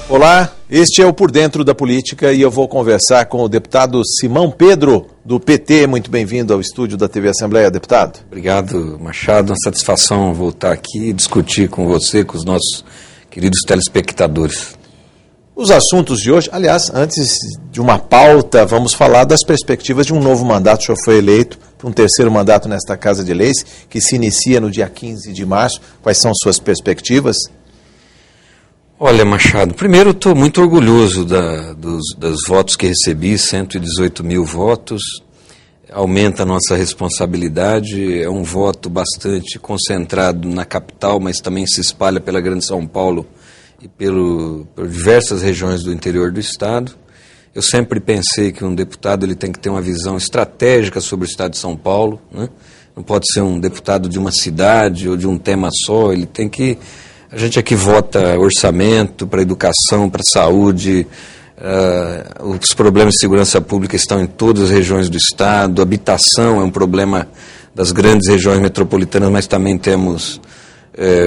Olá, este é o Por Dentro da Política e eu vou conversar com o deputado Simão Pedro, do PT. Muito bem-vindo ao estúdio da TV Assembleia, deputado. Obrigado, Machado. Uma satisfação voltar aqui e discutir com você, com os nossos queridos telespectadores. Os assuntos de hoje, aliás, antes de uma pauta, vamos falar das perspectivas de um novo mandato. O senhor foi eleito para um terceiro mandato nesta Casa de Leis, que se inicia no dia 15 de março. Quais são suas perspectivas? Olha, Machado, primeiro eu estou muito orgulhoso dos votos que recebi, 118 mil votos, aumenta a nossa responsabilidade, é um voto bastante concentrado na capital, mas também se espalha pela Grande São Paulo e por diversas regiões do interior do Estado. Eu sempre pensei que um deputado ele tem que ter uma visão estratégica sobre o Estado de São Paulo, né? Não pode ser um deputado de uma cidade ou de um tema só, ele tem que... A gente aqui vota orçamento para educação, para saúde, os problemas de segurança pública estão em todas as regiões do Estado, habitação é um problema das grandes regiões metropolitanas, mas também temos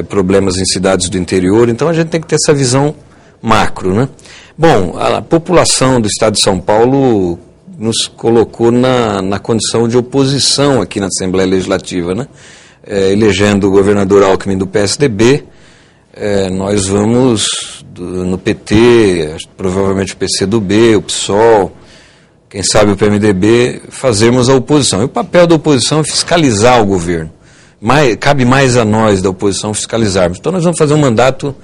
problemas em cidades do interior, então a gente tem que ter essa visão macro, né? Bom, a população do Estado de São Paulo nos colocou na condição de oposição aqui na Assembleia Legislativa, né? Elegendo o governador Alckmin do PSDB, nós vamos no PT, provavelmente o PCdoB, o PSOL, quem sabe o PMDB, fazermos a oposição. E o papel da oposição é fiscalizar o governo. Cabe mais a nós da oposição fiscalizarmos. Então nós vamos fazer um mandato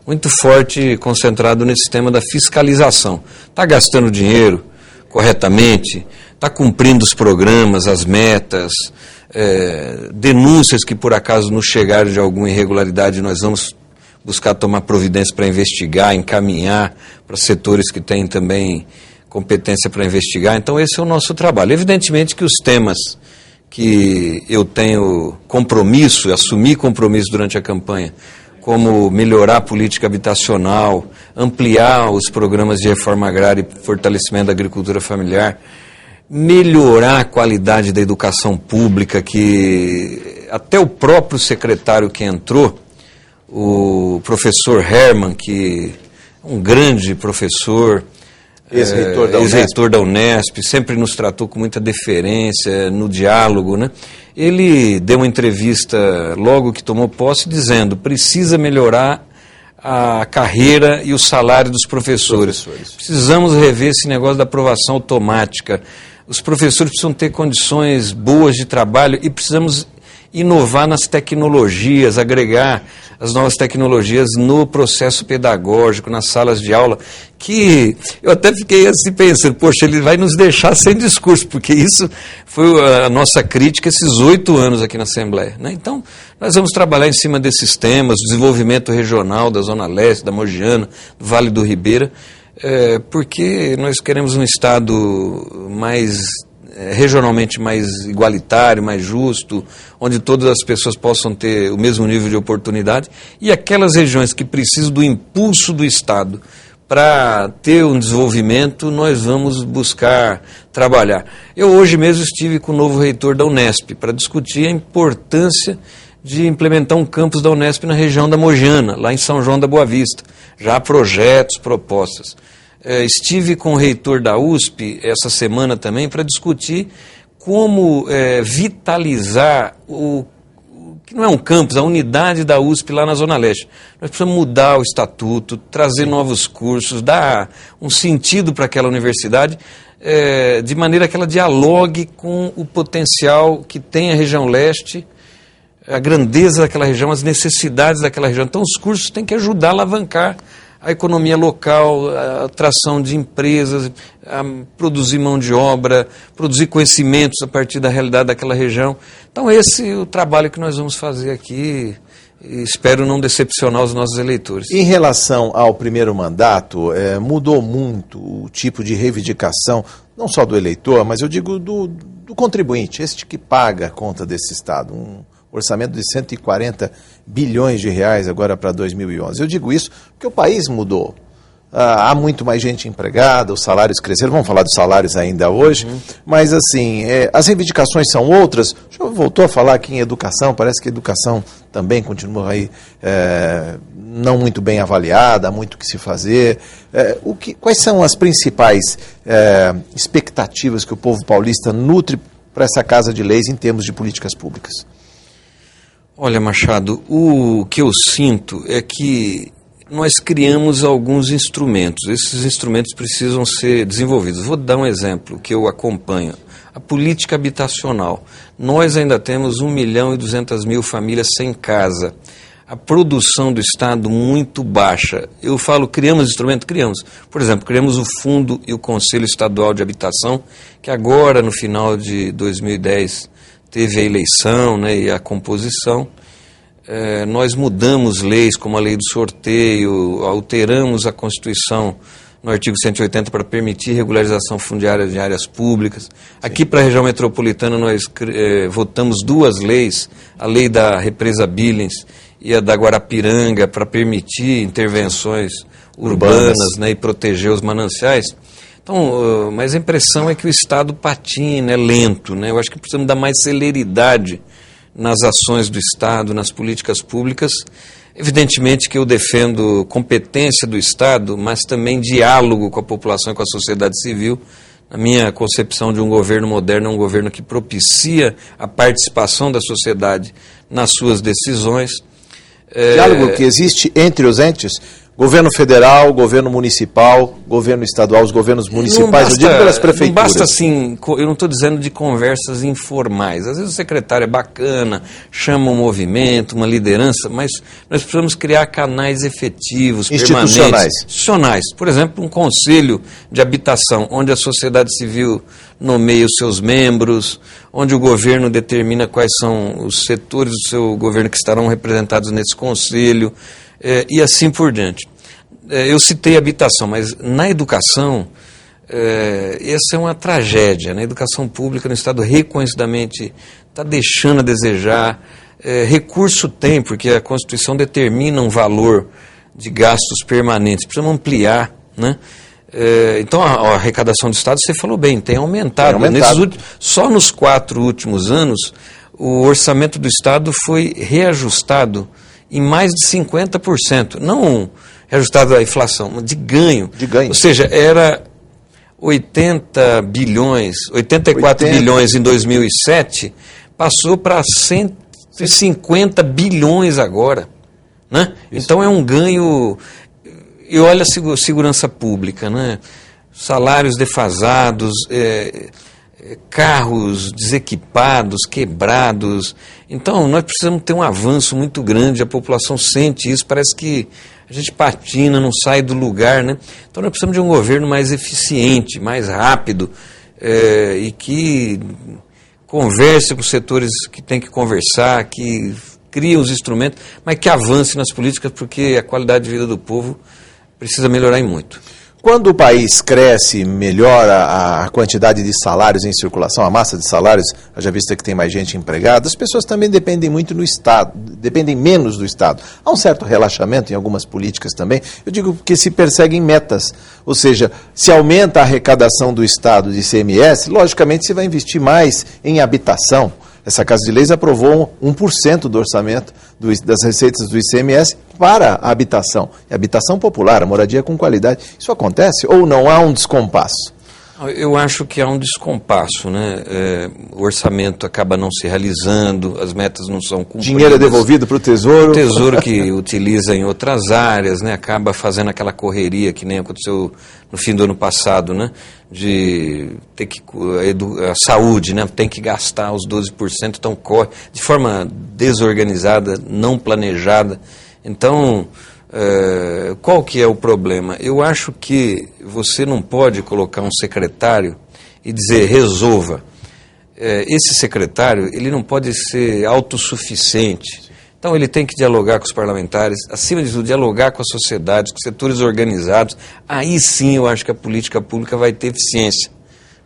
muito forte, concentrado nesse tema da fiscalização. Está gastando dinheiro corretamente, está cumprindo os programas, as metas, denúncias que por acaso nos chegaram de alguma irregularidade, nós vamos buscar tomar providência para investigar, encaminhar para setores que têm também competência para investigar. Então esse é o nosso trabalho. Evidentemente que os temas que eu tenho compromisso, assumi compromisso durante a campanha, como melhorar a política habitacional, ampliar os programas de reforma agrária e fortalecimento da agricultura familiar, melhorar a qualidade da educação pública, que até o próprio secretário que entrou, o professor Herman, que é um grande professor, ex-reitor da Unesp, sempre nos tratou com muita deferência, no diálogo, né? Ele deu uma entrevista logo que tomou posse dizendo: precisa melhorar a carreira e o salário dos professores. Precisamos rever esse negócio da aprovação automática. Os professores precisam ter condições boas de trabalho e precisamos inovar nas tecnologias, agregar as novas tecnologias no processo pedagógico, nas salas de aula, que eu até fiquei assim pensando, poxa, ele vai nos deixar sem discurso, porque isso foi a nossa crítica esses 8 anos aqui na Assembleia, né? Então, nós vamos trabalhar em cima desses temas, desenvolvimento regional da Zona Leste, da Mogiana, do Vale do Ribeira, porque nós queremos um Estado regionalmente mais igualitário, mais justo, onde todas as pessoas possam ter o mesmo nível de oportunidade, e aquelas regiões que precisam do impulso do Estado para ter um desenvolvimento, nós vamos buscar trabalhar. Eu hoje mesmo estive com o novo reitor da Unesp para discutir a importância de implementar um campus da Unesp na região da Mogiana, lá em São João da Boa Vista. Já há projetos, propostas. Estive com o reitor da USP essa semana também para discutir como vitalizar o que não é um campus, a unidade da USP lá na Zona Leste. Nós precisamos mudar o estatuto, trazer novos cursos, dar um sentido para aquela universidade, de maneira que ela dialogue com o potencial que tem a região leste, a grandeza daquela região, as necessidades daquela região. Então os cursos têm que ajudar a alavancar a economia local, a atração de empresas, a produzir mão de obra, produzir conhecimentos a partir da realidade daquela região. Então esse é o trabalho que nós vamos fazer aqui e espero não decepcionar os nossos eleitores. Em relação ao primeiro mandato, mudou muito o tipo de reivindicação, não só do eleitor, mas eu digo do contribuinte, este que paga a conta desse Estado. Um orçamento de 140 bilhões de reais agora para 2011. Eu digo isso porque o país mudou. há muito mais gente empregada, os salários cresceram, vamos falar dos salários ainda hoje, mas assim, as reivindicações são outras. O senhor voltou a falar aqui em educação, parece que a educação também continua aí não muito bem avaliada, há muito o que se fazer. Quais são as principais expectativas que o povo paulista nutre para essa Casa de Leis em termos de políticas públicas? Olha, Machado, o que eu sinto é que nós criamos alguns instrumentos. Esses instrumentos precisam ser desenvolvidos. Vou dar um exemplo que eu acompanho. A política habitacional. Nós ainda temos 1.200.000 famílias sem casa. A produção do Estado muito baixa. Eu falo, criamos instrumento? Criamos. Por exemplo, criamos o Fundo e o Conselho Estadual de Habitação, que agora, no final de 2010, teve a eleição, né, e a composição. Nós mudamos leis, como a lei do sorteio, alteramos a Constituição no artigo 180 para permitir regularização fundiária de áreas públicas. Aqui para a região metropolitana nós votamos duas leis, a lei da represa Billings e a da Guarapiranga, para permitir intervenções urbanas, né, e proteger os mananciais. Então, mas a impressão é que o Estado patina, é lento, né? Eu acho que precisamos dar mais celeridade nas ações do Estado, nas políticas públicas. Evidentemente que eu defendo competência do Estado, mas também diálogo com a população e com a sociedade civil. A minha concepção de um governo moderno é um governo que propicia a participação da sociedade nas suas decisões. Diálogo que existe entre os entes, governo federal, governo municipal, governo estadual, os governos municipais, eu digo pelas prefeituras. Não basta assim, eu não estou dizendo de conversas informais. Às vezes o secretário é bacana, chama um movimento, uma liderança, mas nós precisamos criar canais efetivos, permanentes. Institucionais. Por exemplo, um conselho de habitação, onde a sociedade civil nomeia os seus membros, onde o governo determina quais são os setores do seu governo que estarão representados nesse conselho, e assim por diante. Eu citei habitação, mas na educação, essa é uma tragédia. Na educação pública, no Estado, reconhecidamente está deixando a desejar. Recurso tem, porque a Constituição determina um valor de gastos permanentes. Precisamos ampliar, né? Então, a arrecadação do Estado, você falou bem, tem aumentado. Só nos 4 últimos anos, o orçamento do Estado foi reajustado em mais de 50%. Não reajustado à inflação, mas de ganho. Ou seja, era 84 bilhões em 2007, passou para 150 bilhões agora. Né? Então é um ganho. E olha a segurança pública, né? Salários defasados, carros desequipados, quebrados. Então nós precisamos ter um avanço muito grande, a população sente isso, parece que a gente patina, não sai do lugar, né? Então nós precisamos de um governo mais eficiente, mais rápido, e que converse com os setores que tem que conversar, que crie os instrumentos, mas que avance nas políticas, porque a qualidade de vida do povo precisa melhorar em muito. Quando o país cresce, melhora a quantidade de salários em circulação, a massa de salários, haja vista que tem mais gente empregada, as pessoas também dependem muito do Estado, dependem menos do Estado. Há um certo relaxamento em algumas políticas também. Eu digo que se perseguem metas, ou seja, se aumenta a arrecadação do Estado de ICMS, logicamente se vai investir mais em habitação. Essa Casa de Leis aprovou 1% do orçamento das receitas do ICMS para a habitação. E habitação popular, a moradia com qualidade. Isso acontece ou não há um descompasso? Eu acho que há um descompasso, né? O orçamento acaba não se realizando, as metas não são cumpridas. Dinheiro é devolvido para o Tesouro. O Tesouro que utiliza em outras áreas, né? Acaba fazendo aquela correria que nem aconteceu no fim do ano passado, né? De ter que a saúde, né? Tem que gastar os 12%, então corre de forma desorganizada, não planejada. Então, qual que é o problema? Eu acho que você não pode colocar um secretário e dizer resolva. Esse secretário, ele não pode ser autossuficiente. Então ele tem que dialogar com os parlamentares, acima de tudo dialogar com a sociedade, com setores organizados. Aí sim eu acho que a política pública vai ter eficiência,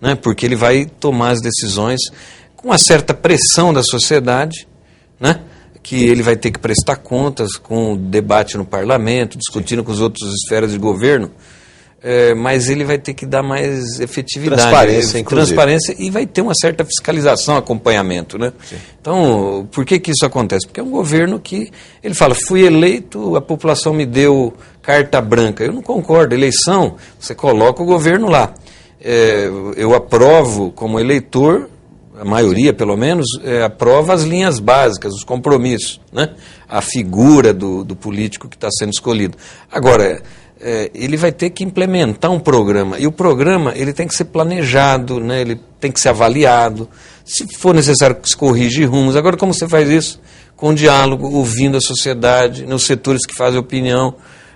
né? Porque ele vai tomar as decisões com uma certa pressão da sociedade, né? que ele vai ter que prestar contas com o debate no parlamento, discutindo com as outras esferas de governo, mas ele vai ter que dar mais efetividade, transparência, e vai ter uma certa fiscalização, acompanhamento, né? Sim. Então, por que isso acontece? Porque é um governo que ele fala, fui eleito, a população me deu carta branca. Eu não concordo, eleição, você coloca o governo lá. Eu aprovo como eleitor, a maioria pelo menos, aprova as linhas básicas, os compromissos, né? A figura do político que está sendo escolhido. Agora, ele vai ter que implementar um programa, e o programa ele tem que ser planejado, né? Ele tem que ser avaliado, se for necessário se corrigir rumos. Agora, como você faz isso? Com diálogo, ouvindo a sociedade, nos setores que fazem opinião,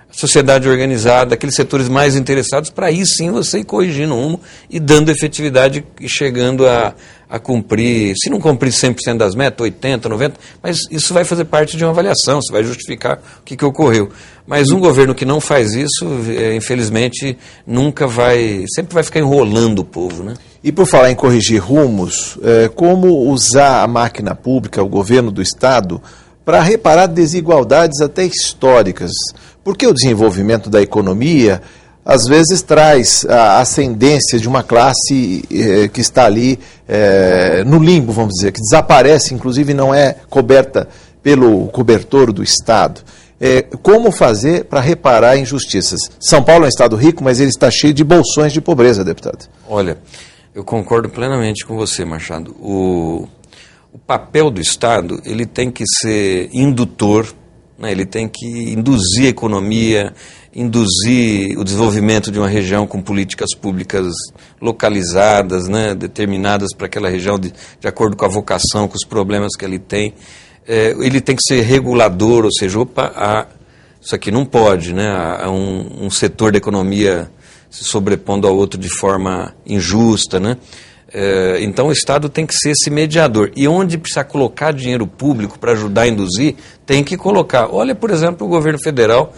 a sociedade organizada, aqueles setores mais interessados, para aí sim você ir corrigindo o rumo e dando efetividade e chegando a cumprir, se não cumprir 100% das metas, 80%, 90%, mas isso vai fazer parte de uma avaliação, você vai justificar o que ocorreu. Mas um governo que não faz isso, infelizmente, sempre vai ficar enrolando o povo, né? E por falar em corrigir rumos, como usar a máquina pública, o governo do Estado, para reparar desigualdades até históricas? Porque o desenvolvimento da economia, às vezes, traz a ascendência de uma classe que está ali no limbo, vamos dizer, que desaparece, inclusive não é coberta pelo cobertor do Estado. Como fazer para reparar injustiças? São Paulo é um estado rico, mas ele está cheio de bolsões de pobreza, deputado. Olha, eu concordo plenamente com você, Machado. O papel do Estado, ele tem que ser indutor, né? Ele tem que induzir a economia, induzir o desenvolvimento de uma região com políticas públicas localizadas, né? Determinadas para aquela região de acordo com a vocação, com os problemas que ele tem. Ele tem que ser regulador, ou seja, isso aqui não pode, né? Há um setor da economia se sobrepondo ao outro de forma injusta, né? Então o Estado tem que ser esse mediador. E onde precisa colocar dinheiro público para ajudar a induzir, tem que colocar. Olha, por exemplo, o governo federal,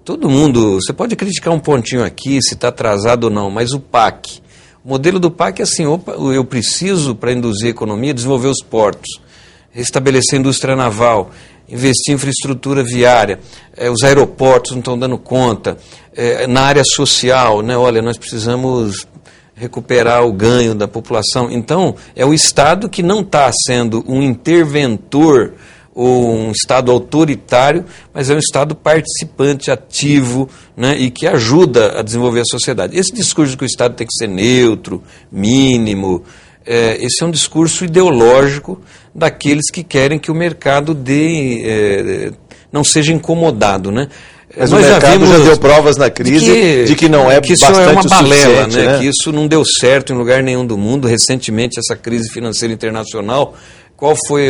todo mundo, você pode criticar um pontinho aqui, se está atrasado ou não, mas o PAC, o modelo do PAC é assim, eu preciso, para induzir a economia, desenvolver os portos, restabelecer a indústria naval, investir em infraestrutura viária, os aeroportos não estão dando conta, na área social, né? Olha, nós precisamos recuperar o ganho da população. Então, é o Estado que não está sendo um interventor ou um Estado autoritário, mas é um Estado participante, ativo, né, e que ajuda a desenvolver a sociedade. Esse discurso de que o Estado tem que ser neutro, mínimo, esse é um discurso ideológico daqueles que querem que o mercado não seja incomodado, né? Mas nós o mercado já deu provas na crise de que não é que isso bastante é uma balela, né? Que isso não deu certo em lugar nenhum do mundo. Recentemente, essa crise financeira internacional, qual foi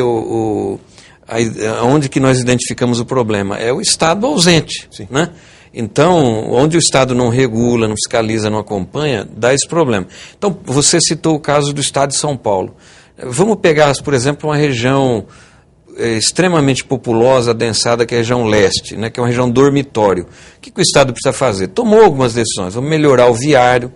onde que nós identificamos o problema? É o Estado ausente, né? Então, onde o Estado não regula, não fiscaliza, não acompanha, dá esse problema. Então, você citou o caso do Estado de São Paulo. Vamos pegar, por exemplo, uma região extremamente populosa, adensada, que é a região leste, né, que é uma região dormitório. O que o Estado precisa fazer? Tomou algumas decisões. Vamos melhorar o viário,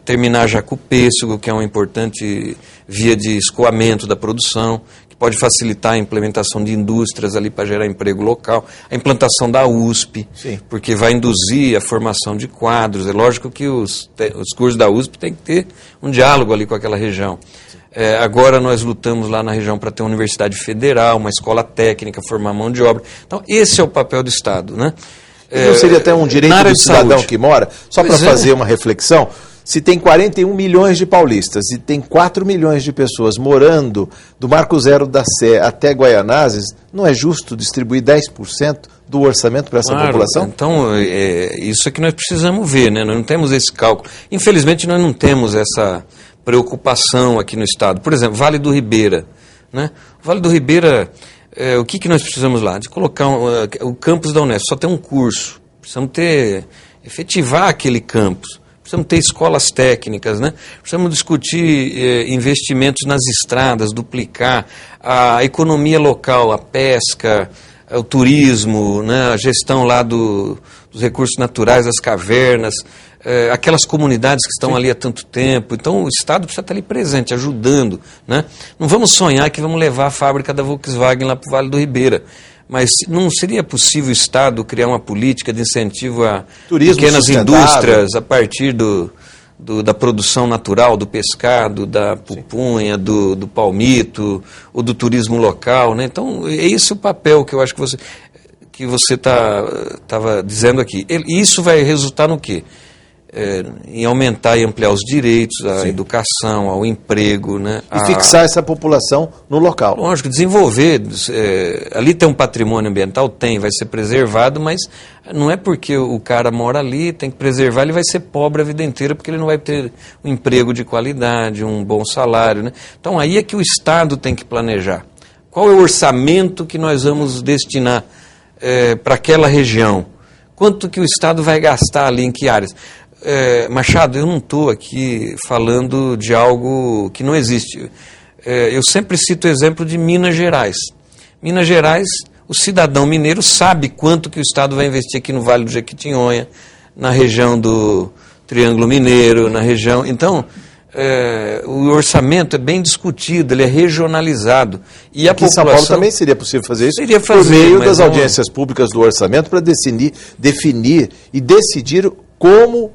terminar já com o pêssego, que é uma importante via de escoamento da produção, que pode facilitar a implementação de indústrias ali para gerar emprego local, a implantação da USP, sim, porque vai induzir a formação de quadros. É lógico que os cursos da USP têm que ter um diálogo ali com aquela região. Agora nós lutamos lá na região para ter uma universidade federal, uma escola técnica, formar mão de obra. Então, esse é o papel do Estado, né? Não seria até um direito do cidadão que mora? Só para fazer uma reflexão, se tem 41 milhões de paulistas e tem 4 milhões de pessoas morando do Marco Zero da Sé até Guaianazes, não é justo distribuir 10% do orçamento para essa população? Então, isso é que nós precisamos ver, né? Nós não temos esse cálculo. Infelizmente, nós não temos essa preocupação aqui no Estado. Por exemplo, Vale do Ribeira, né? O Vale do Ribeira, o que nós precisamos lá? De colocar o campus da Unesp, só tem um curso. Precisamos efetivar aquele campus. Precisamos ter escolas técnicas, né? Precisamos discutir investimentos nas estradas, duplicar a economia local, a pesca, o turismo, né? A gestão lá do dos recursos naturais, das cavernas, aquelas comunidades que estão ali há tanto tempo. Então o Estado precisa estar ali presente, ajudando, né? Não vamos sonhar que vamos levar a fábrica da Volkswagen lá para o Vale do Ribeira. Mas não seria possível o Estado criar uma política de incentivo a pequenas indústrias a partir da produção natural, do pescado, da pupunha, do palmito, ou do turismo local, né? Então, é esse o papel que eu acho que você estava dizendo aqui. Isso vai resultar no quê? Em aumentar e ampliar os direitos à educação, ao emprego, né? E fixar essa população no local. Lógico, desenvolver. Ali tem um patrimônio ambiental? Tem, vai ser preservado, mas não é porque o cara mora ali, tem que preservar, ele vai ser pobre a vida inteira, porque ele não vai ter um emprego de qualidade, um bom salário, né? Então aí é que o Estado tem que planejar. Qual é o orçamento que nós vamos destinar para aquela região? Quanto que o Estado vai gastar ali, em que áreas? Machado, eu não estou aqui falando de algo que não existe. Eu sempre cito o exemplo de Minas Gerais. Minas Gerais, o cidadão mineiro sabe quanto que o Estado vai investir aqui no Vale do Jequitinhonha, na região do Triângulo Mineiro, na região... Então, o orçamento é bem discutido, ele é regionalizado. E aqui em São Paulo também seria possível fazer isso? Seria fazer, por meio das audiências públicas do orçamento, para definir e decidir como...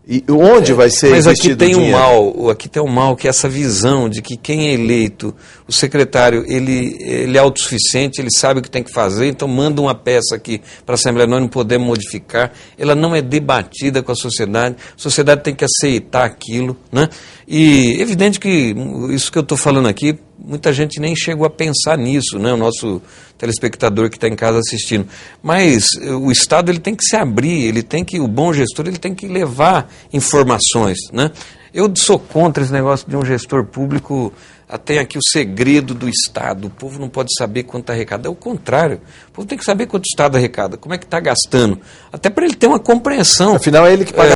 E onde vai ser investido o dinheiro? Aqui tem um mal, que é essa visão de que quem é eleito, o secretário, ele é autossuficiente, ele sabe o que tem que fazer, então manda uma peça aqui para a Assembleia, nós não podemos modificar, ela não é debatida com a sociedade tem que aceitar aquilo, né? E evidente que isso que eu estou falando aqui, muita gente nem chegou a pensar nisso, né? O nosso telespectador que está em casa assistindo. Mas o Estado ele tem que se abrir, o bom gestor ele tem que levar informações, né? Eu sou contra esse negócio de um gestor público, tem aqui o segredo do Estado, o povo não pode saber quanto arrecada. É o contrário, o povo tem que saber quanto o Estado arrecada, como é que está gastando, até para ele ter uma compreensão. Afinal é ele que paga